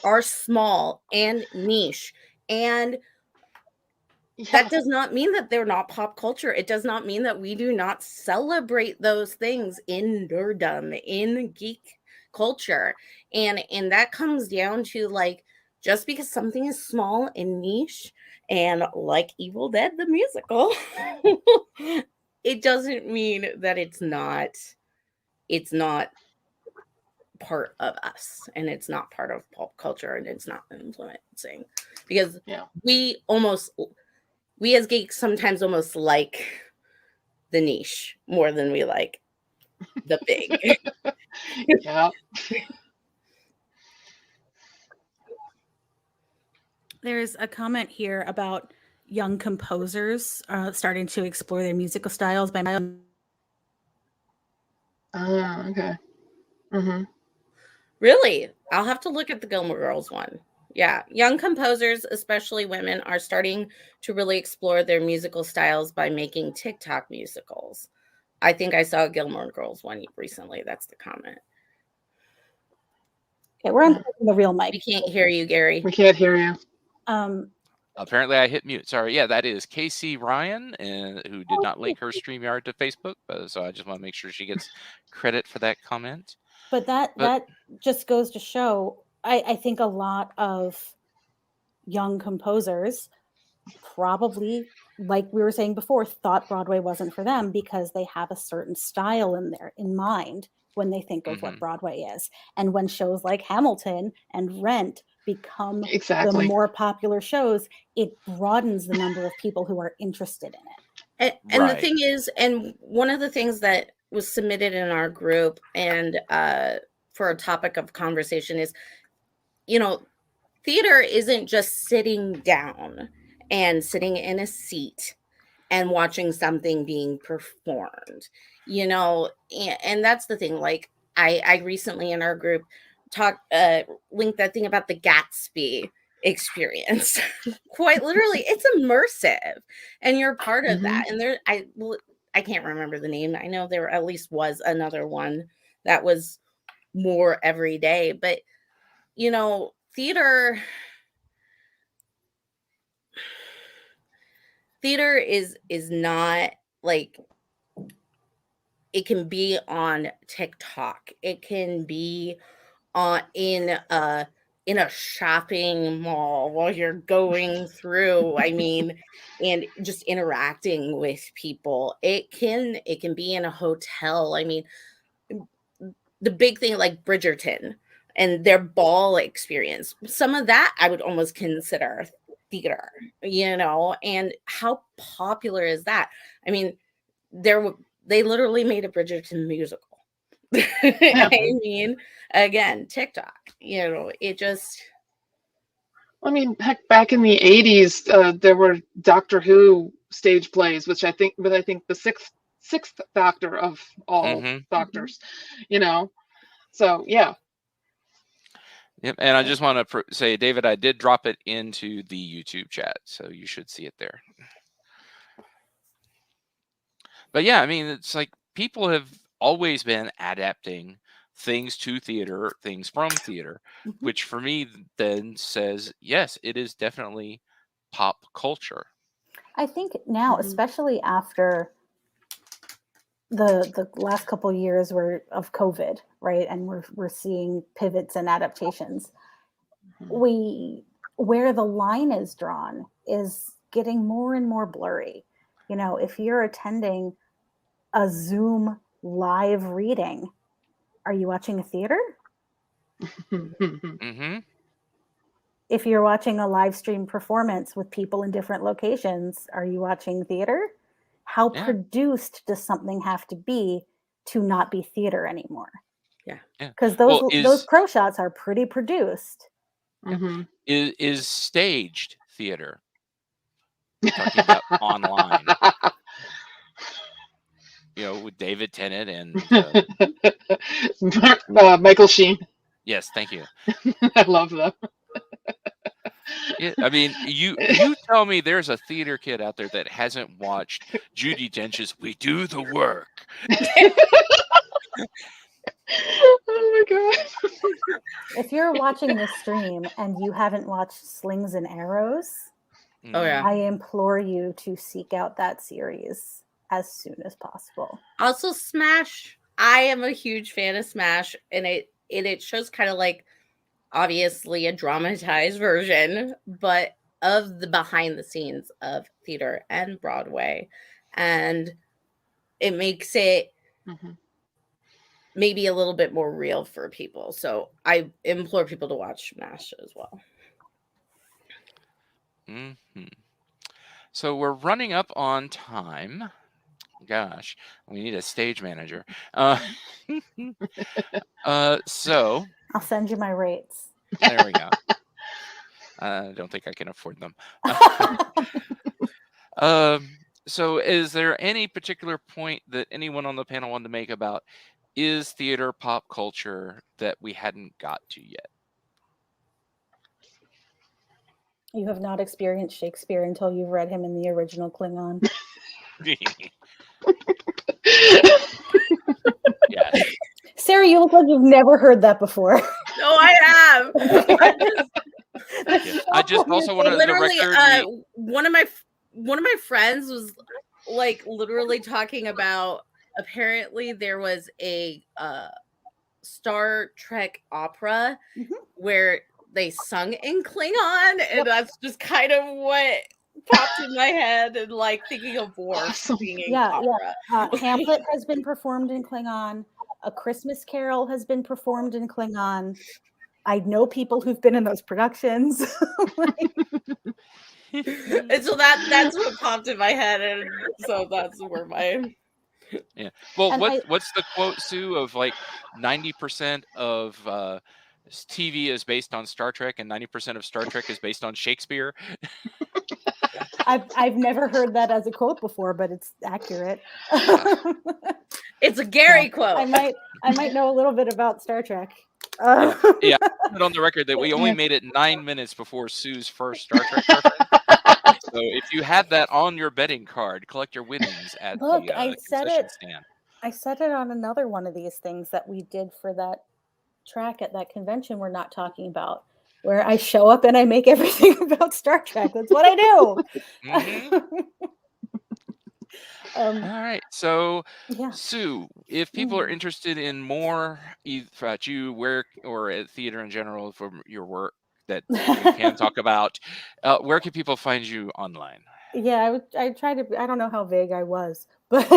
are small and niche, and that does not mean that they're not pop culture. It does not mean that we do not celebrate those things in nerddom, in geek culture, and that comes down to like, just because something is small and niche and like Evil Dead the musical, it doesn't mean that it's not part of us, and it's not part of pop culture, and it's not influencing, because we as geeks sometimes almost like the niche more than we like the big. Yeah. There's a comment here about young composers starting to explore their musical styles by okay. Really? I'll have to look at the Gilmore Girls one. Yeah. Young composers, especially women, are starting to really explore their musical styles by making TikTok musicals. I think I saw a Gilmore Girls one recently. That's the comment. Okay, we're on the real mic. We can't hear you, Gary. We can't hear you. Apparently I hit mute. Sorry. Yeah, that is Casey Ryan, who did not link her StreamYard to Facebook. So I just want to make sure she gets credit for that comment. But that just goes to show, I think a lot of young composers probably like we were saying before, thought Broadway wasn't for them because they have a certain style in mind when they think of what Broadway is. And when shows like Hamilton and Rent become the more popular shows, it broadens the number of people who are interested in it. And the thing is, and one of the things that was submitted in our group and for a topic of conversation is, theater isn't just sitting down and sitting in a seat and watching something being performed, and that's the thing. Like I recently in our group linked that thing about the Gatsby experience. Quite literally, it's immersive and you're part of that. And I can't remember the name. I know there at least was another one that was more every day, but theater is not like, it can be on TikTok, it can be in a shopping mall while you're going through, and just interacting with people. It can be in a hotel. The big thing like Bridgerton and their ball experience, some of that I would almost consider theater, and how popular is that? They literally made a Bridgerton musical. Again, TikTok, it just. Heck, back in the 80s, there were Doctor Who stage plays, which I think the sixth Doctor of all Doctors, So yeah. Yep, and I just want to say, David, I did drop it into the YouTube chat, so you should see it there. But yeah, it's like people have always been adapting things to theater, things from theater, which for me then says, yes, it is definitely pop culture. I think now, especially after the last couple of years of COVID, right? And we're seeing pivots and adaptations. Where the line is drawn is getting more and more blurry. If you're attending a Zoom live reading, are you watching a theater? If you're watching a live stream performance with people in different locations, are you watching theater? How produced does something have to be to not be theater anymore? Yeah. Because those pro shots are pretty produced. Is staged theater? Talking about online. With David Tennant and Michael Sheen. Yes, thank you. I love them. Yeah, you tell me there's a theater kid out there that hasn't watched Judi Dench's "We Do the Work." Oh my god! If you're watching this stream and you haven't watched Slings and Arrows, I implore you to seek out that series as soon as possible. Also, Smash. I am a huge fan of Smash, and it shows kind of like, obviously a dramatized version, but of the behind the scenes of theater and Broadway, and it makes it maybe a little bit more real for people. So I implore people to watch Smash as well. So we're running up on time. Gosh, we need a stage manager. So I'll send you my rates. There we go. I don't think I can afford them. So is there any particular point that anyone on the panel wanted to make about, is theater pop culture, that we hadn't got to yet? You have not experienced Shakespeare until you've read him in the original Klingon. Yeah. Sarah, you look like you've never heard that before. No, I have. I just also wanted to one of my friends was like literally talking about, apparently there was a Star Trek opera where they sung in Klingon, and that's just kind of what popped in my head, and like thinking of war Awesome. singing Yeah, opera. Hamlet has been performed in Klingon. A Christmas Carol has been performed in Klingon. I know people who've been in those productions. And so that's what popped in my head, and so that's where my Yeah. Well, And what's the quote, Sue, of like 90% of TV is based on Star Trek and 90% of Star Trek is based on Shakespeare? I've never heard that as a quote before, but it's accurate. it's a Gary quote. I might know a little bit about Star Trek. Yeah. I put on the record that we only made it 9 minutes before Sue's first Star Trek reference. So if you had that on your betting card, collect your winnings at Look, the I said concession it. stand. I said it on another one of these things that we did for that track at that convention we're not talking about, where I show up and I make everything about Star Trek. That's what I do. All right. So, Yeah. Sue, if people are interested in more about you, where or at theater in general from your work that you can talk about, where can people find you online? Yeah, I tried to. I don't know how vague I was, but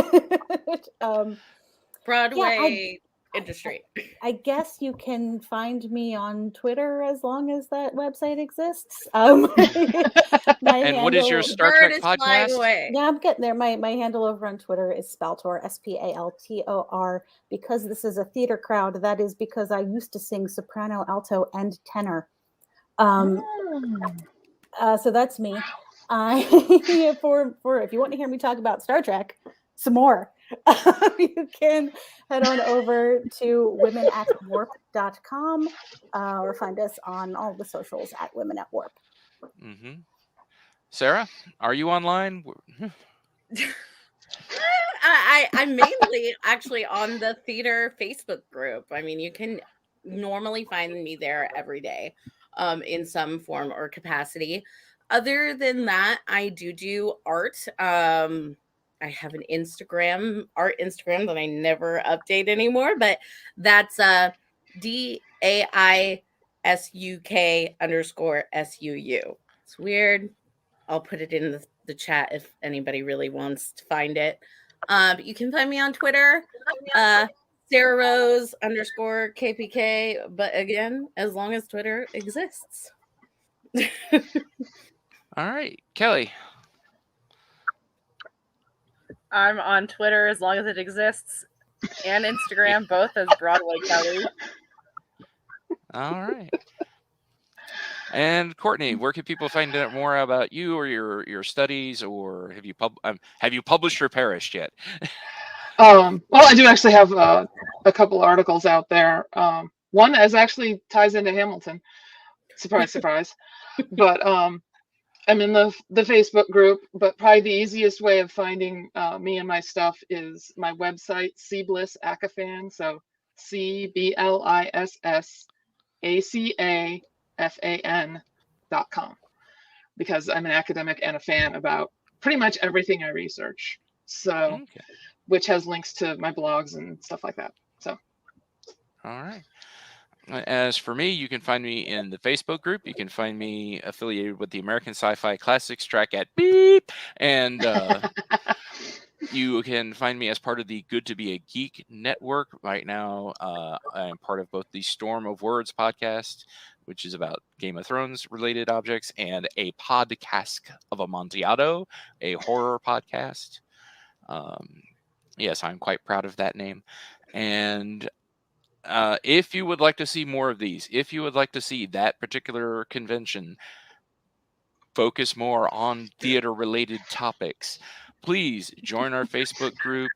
Broadway industry. I guess you can find me on Twitter as long as that website exists. And what is your Star Trek podcast? Away. Yeah, I'm getting there. My handle over on Twitter is Spaltor, Spaltor. Because this is a theater crowd, that is because I used to sing soprano, alto, and tenor. So that's me. For if you want to hear me talk about Star Trek some more, you can head on over to womenatwarp.com or find us on all the socials at Women at Warp. Mm-hmm. Sarah, are you online? I'm mainly actually on the theater Facebook group. I mean, you can normally find me there every day in some form or capacity. Other than that, I do art. I have an art Instagram that I never update anymore, but that's DAISUK_SUU. It's weird. I'll put it in the chat if anybody really wants to find it. But you can find me on Twitter, Sarah Rose _KPK. But again, as long as Twitter exists. All right, Kelly. I'm on Twitter as long as it exists, and Instagram, both as Broadway Kelly. All right. And Courtney, where can people find out more about you or your studies, or have you published or perished yet? Well, I do actually have a couple articles out there. One is actually ties into Hamilton. Surprise, surprise. But I'm in the Facebook group, but probably the easiest way of finding me and my stuff is my website, Cbliss Acafan. So CBLISSACAFAN.com, because I'm an academic and a fan about pretty much everything I research. So, which has links to my blogs and stuff like that. So, all right. As for me, you can find me in the Facebook group. You can find me affiliated with the American Sci-Fi Classics track at Beep. And you can find me as part of the Good to Be a Geek network. Right now, I'm part of both the Storm of Words podcast, which is about Game of Thrones related objects, and a podcast of Amontillado, a horror podcast. Yes, I'm quite proud of that name. And if you would like to see more of these, if you would like to see that particular convention focus more on theater related topics, please join our Facebook group,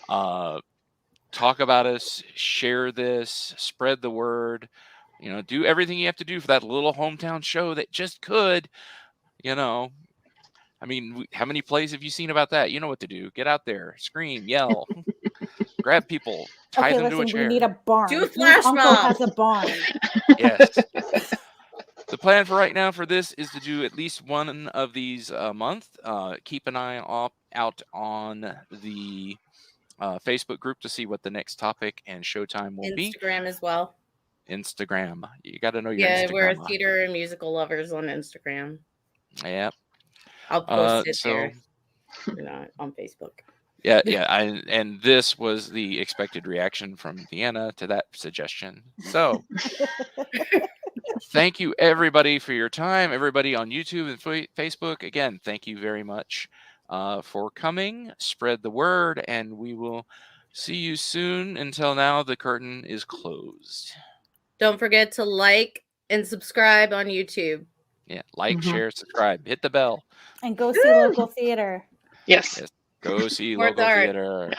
talk about us, share this, spread the word, do everything you have to do for that little hometown show that just could, I mean, how many plays have you seen about that? You know what to do. Get out there, scream, yell, grab people, tie them to a chair. We need a barn. Do a flash Uncle mob. has a barn. Yes. The plan for right now for this is to do at least one of these a month. Keep an eye out on the Facebook group to see what the next topic and showtime will be. Instagram as well. Instagram. You got to know your Instagram. Yeah, we're theater and musical lovers on Instagram. Yep. I'll post it So there. Not on Facebook. yeah, and this was the expected reaction from Vienna to that suggestion. So thank you everybody for your time. Everybody on YouTube and Facebook, again, thank you very much for coming. Spread the word, and we will see you soon. Until now, the curtain is closed. Don't forget to like and subscribe on YouTube. Yeah, like, share, subscribe, hit the bell. And go see local theater. Yes. Yes, go see Support local the art. theater. Yeah.